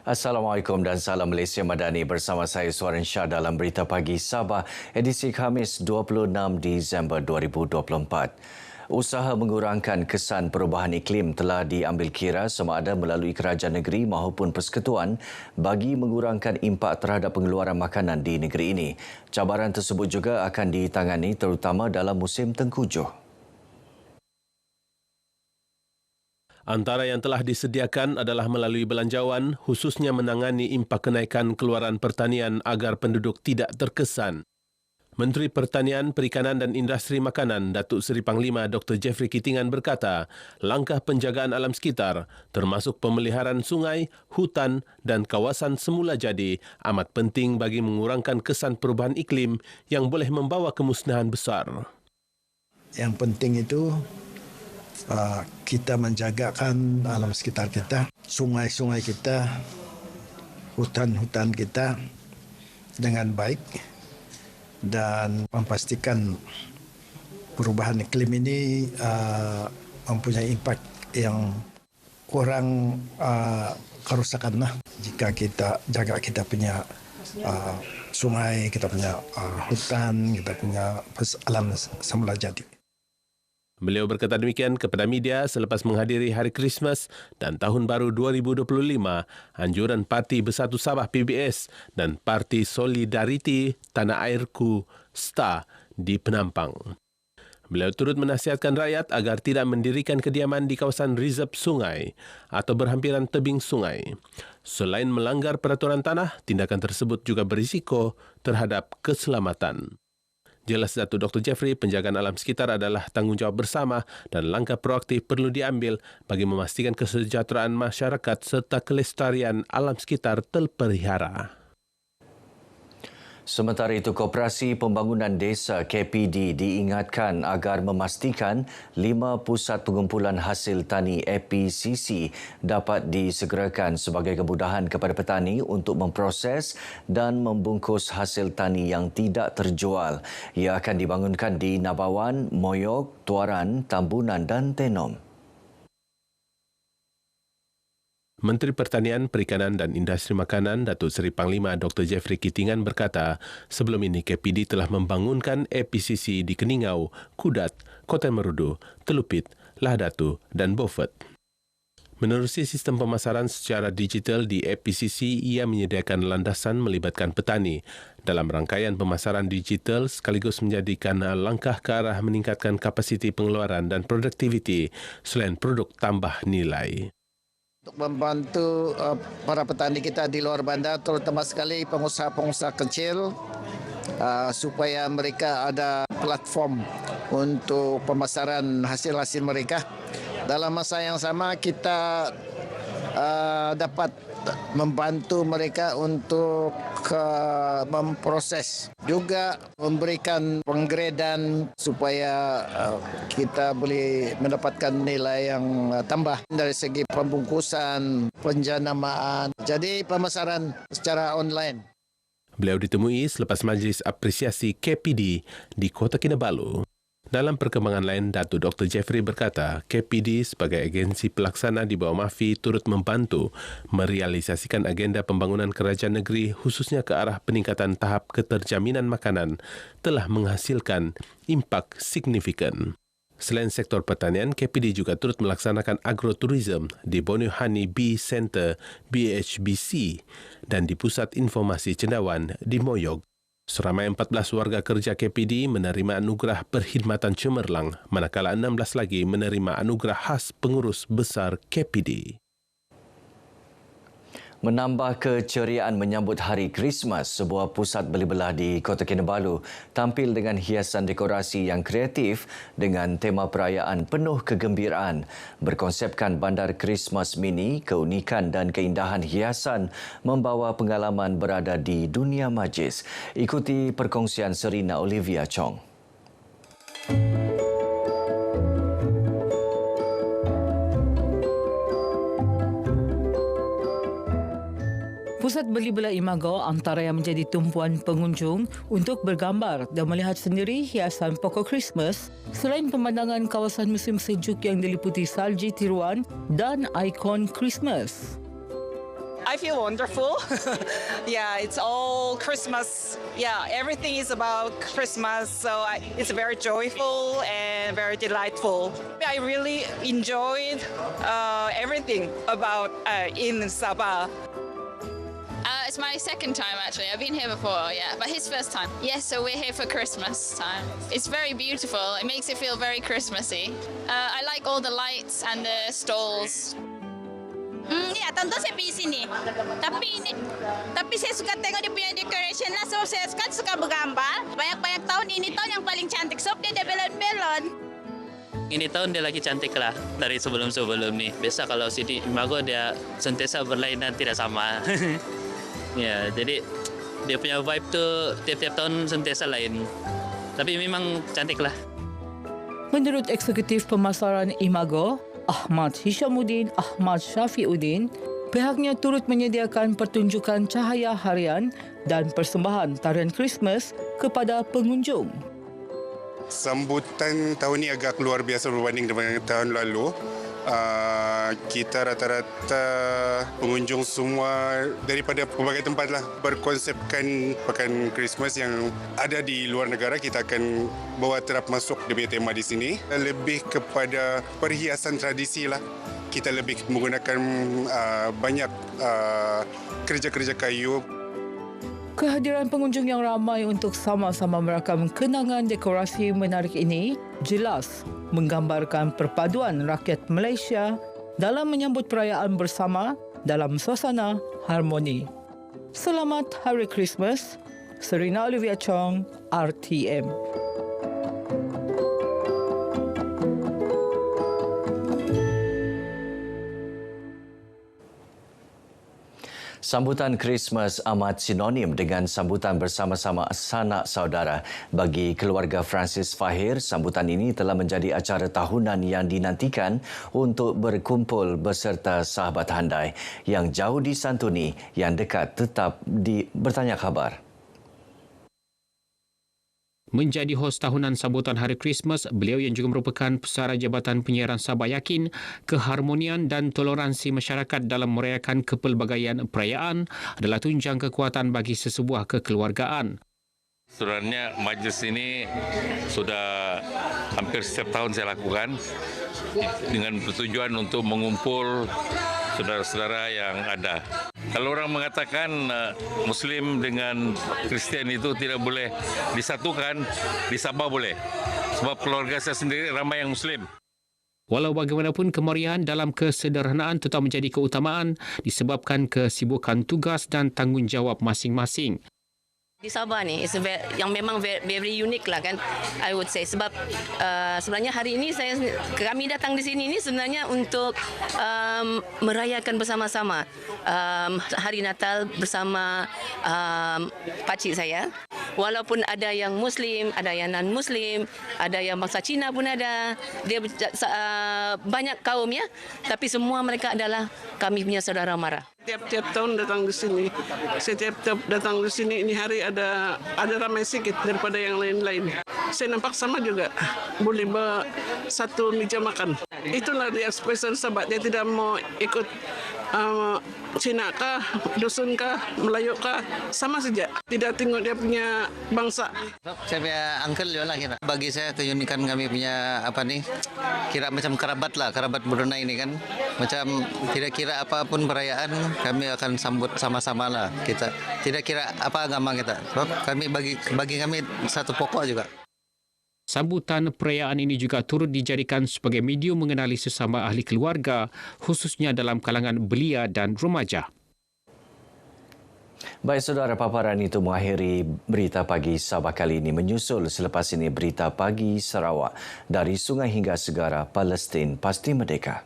Assalamualaikum dan salam Malaysia Madani bersama saya Suaran Shah dalam Berita Pagi Sabah edisi Khamis 26 Disember 2024. Usaha mengurangkan kesan perubahan iklim telah diambil kira sama ada melalui kerajaan negeri maupun persekutuan bagi mengurangkan impak terhadap pengeluaran makanan di negeri ini. Cabaran tersebut juga akan ditangani terutama dalam musim tengkujuh. Antara yang telah disediakan adalah melalui belanjawan, khususnya menangani impak kenaikan keluaran pertanian agar penduduk tidak terkesan. Menteri Pertanian, Perikanan dan Industri Makanan, Datuk Seri Panglima Dr. Jeffrey Kitingan berkata, langkah penjagaan alam sekitar, termasuk pemeliharaan sungai, hutan dan kawasan semula jadi, amat penting bagi mengurangkan kesan perubahan iklim yang boleh membawa kemusnahan besar. Yang penting itu kita menjagakan alam sekitar kita, sungai-sungai kita, hutan-hutan kita dengan baik dan memastikan perubahan iklim ini mempunyai impak yang kurang kerusakan jika kita jaga kita punya sungai, kita punya hutan, kita punya alam semula jadi. Beliau berkata demikian kepada media selepas menghadiri Hari Krismas dan Tahun Baru 2025, anjuran Parti Bersatu Sabah PBS dan Parti Solidariti Tanah Airku STA di Penampang. Beliau turut menasihatkan rakyat agar tidak mendirikan kediaman di kawasan reserve sungai atau berhampiran tebing sungai. Selain melanggar peraturan tanah, tindakan tersebut juga berisiko terhadap keselamatan. Jelas Datuk Dr. Jeffrey, penjagaan alam sekitar adalah tanggungjawab bersama dan langkah proaktif perlu diambil bagi memastikan kesejahteraan masyarakat serta kelestarian alam sekitar terpelihara. Sementara itu, Koperasi Pembangunan Desa KPD diingatkan agar memastikan 5 pusat pengumpulan hasil tani APCC dapat disegerakan sebagai kemudahan kepada petani untuk memproses dan membungkus hasil tani yang tidak terjual. Ia akan dibangunkan di Nabawan, Moyok, Tuaran, Tambunan dan Tenom. Menteri Pertanian, Perikanan dan Industri Makanan, Datuk Seri Panglima Dr. Jeffrey Kitingan berkata, sebelum ini KPD telah membangunkan APCC di Keningau, Kudat, Kota Merudu, Telupit, Lahdatu dan Beaufort. Menerusi sistem pemasaran secara digital di APCC, ia menyediakan landasan melibatkan petani dalam rangkaian pemasaran digital sekaligus menjadikan langkah ke arah meningkatkan kapasiti pengeluaran dan produktiviti selain produk tambah nilai. Untuk membantu para petani kita di luar bandar, terutama sekali pengusaha-pengusaha kecil, supaya mereka ada platform untuk pemasaran hasil-hasil mereka. Dalam masa yang sama, kita dapat membantu mereka untuk memproses, juga memberikan penggradean supaya kita boleh mendapatkan nilai yang tambah dari segi pembungkusan, penjanamaan. Jadi pemasaran secara online. Beliau ditemui selepas majlis apresiasi KPD di Kota Kinabalu. Dalam perkembangan lain, Datuk Dr. Jeffrey berkata, KPD sebagai agensi pelaksana di bawah MAFI turut membantu merealisasikan agenda pembangunan kerajaan negeri khususnya ke arah peningkatan tahap keterjaminan makanan telah menghasilkan impak signifikan. Selain sektor pertanian, KPD juga turut melaksanakan agroturism di Borneo Honey Bee Center BHBC dan di Pusat Informasi Cendawan di Moyog. Seramai 14 warga kerja KPD menerima anugerah perkhidmatan cemerlang, manakala 16 lagi menerima anugerah khas pengurus besar KPD. Menambah keceriaan menyambut Hari Krismas, sebuah pusat beli belah di Kota Kinabalu tampil dengan hiasan dekorasi yang kreatif dengan tema perayaan penuh kegembiraan. Berkonsepkan bandar Krismas mini, keunikan dan keindahan hiasan membawa pengalaman berada di dunia majlis. Ikuti perkongsian Serina Olivia Chong. Pusat beli belah Imago antara yang menjadi tumpuan pengunjung untuk bergambar dan melihat sendiri hiasan pokok Krismas selain pemandangan kawasan musim sejuk yang diliputi salji tiruan dan ikon Krismas. I feel wonderful. Yeah, it's all Christmas. Yeah, everything is about Christmas, so it's very joyful and very delightful. I really enjoyed everything about in Sabah. It's my second time actually. I've been here before, yeah, but his first time. Yes, so we're here for Christmas time. It's very beautiful. It makes it feel very Christmassy. I like all the lights and the stalls. Ya, tentu saya pergi sini. Tapi saya suka tengok dia punya decoration lah. Sebab saya kan suka bergambar. Banyak-banyak tahun ini tahun yang paling cantik. Sebab dia ada belon-belon. Ini tahun dia lagi cantik lah dari sebelum-sebelum ni. Biasa kalau Siti Imago dia sentiasa berlainan tidak sama. Ya, jadi dia punya vibe tu tiap-tiap tahun sentiasa lain. Tapi memang cantik lah. Menurut Eksekutif Pemasaran Imago, Ahmad Hishamuddin Ahmad Syafiuddin, pihaknya turut menyediakan pertunjukan cahaya harian dan persembahan tarian Christmas kepada pengunjung. Sambutan tahun ini agak luar biasa berbanding dengan tahun lalu. Kita rata-rata pengunjung semua daripada pelbagai tempat lah berkonsepkan pekan Christmas yang ada di luar negara. Kita akan bawa terap masuk dia tema di sini. Lebih kepada perhiasan tradisi lah. Kita lebih menggunakan banyak kerja-kerja kayu. Kehadiran pengunjung yang ramai untuk sama-sama merakam kenangan dekorasi menarik ini jelas menggambarkan perpaduan rakyat Malaysia dalam menyambut perayaan bersama dalam suasana harmoni. Selamat Hari Christmas, Serina Olivia Chong, RTM. Sambutan Christmas amat sinonim dengan sambutan bersama-sama sanak saudara. Bagi keluarga Francis Fahir, sambutan ini telah menjadi acara tahunan yang dinantikan untuk berkumpul beserta sahabat handai yang jauh disantuni, yang dekat tetap bertanya khabar. Menjadi hos tahunan sambutan Hari Christmas, beliau yang juga merupakan Pesara Jabatan Penyiaran Sabah yakin keharmonian dan toleransi masyarakat dalam merayakan kepelbagaian perayaan adalah tunjang kekuatan bagi sesebuah kekeluargaan. Sebenarnya majlis ini sudah hampir setiap tahun saya lakukan dengan bertujuan untuk mengumpul saudara-saudara yang ada. Kalau orang mengatakan Muslim dengan Kristian itu tidak boleh disatukan, di Sabah boleh. Sebab keluarga saya sendiri ramai yang Muslim. Walau bagaimanapun, kemeriahan dalam kesederhanaan tetap menjadi keutamaan disebabkan kesibukan tugas dan tanggungjawab masing-masing. Di Sabah ni yang memang very unique lah kan, I would say. Sebab sebenarnya hari ini kami datang di sini ni sebenarnya untuk merayakan bersama-sama hari Natal bersama pakcik saya. Walaupun ada yang Muslim, ada yang non-Muslim, ada yang bangsa Cina pun ada. Dia banyak kaum ya, tapi semua mereka adalah kami punya saudara mara. Tiap-tiap tahun datang di sini. Setiap datang di sini ini hari ada ramai sedikit daripada yang lain-lain. Saya nampak sama juga. Boleh satu meja makan. Itulah dia spesial Sabah. Dia tidak mau ikut Cina kah, dusun kah, Melayu kah, sama saja. Tidak tengok dia punya bangsa. Saya punya uncle juga lah kira. Bagi saya keunikan kami punya kira macam kerabat lah, kerabat Brunei ini kan. Macam tidak kira apapun perayaan, kami akan sambut sama-sama lah. Kita tidak kira apa agama kita. Sebab kami bagi kami satu pokok juga. Sambutan perayaan ini juga turut dijadikan sebagai medium mengenali sesama ahli keluarga, khususnya dalam kalangan belia dan remaja. Baik saudara, paparan itu mengakhiri Berita Pagi Sabah kali ini. Menyusul selepas ini Berita Pagi Sarawak. Dari sungai hingga segara, Palestin pasti merdeka.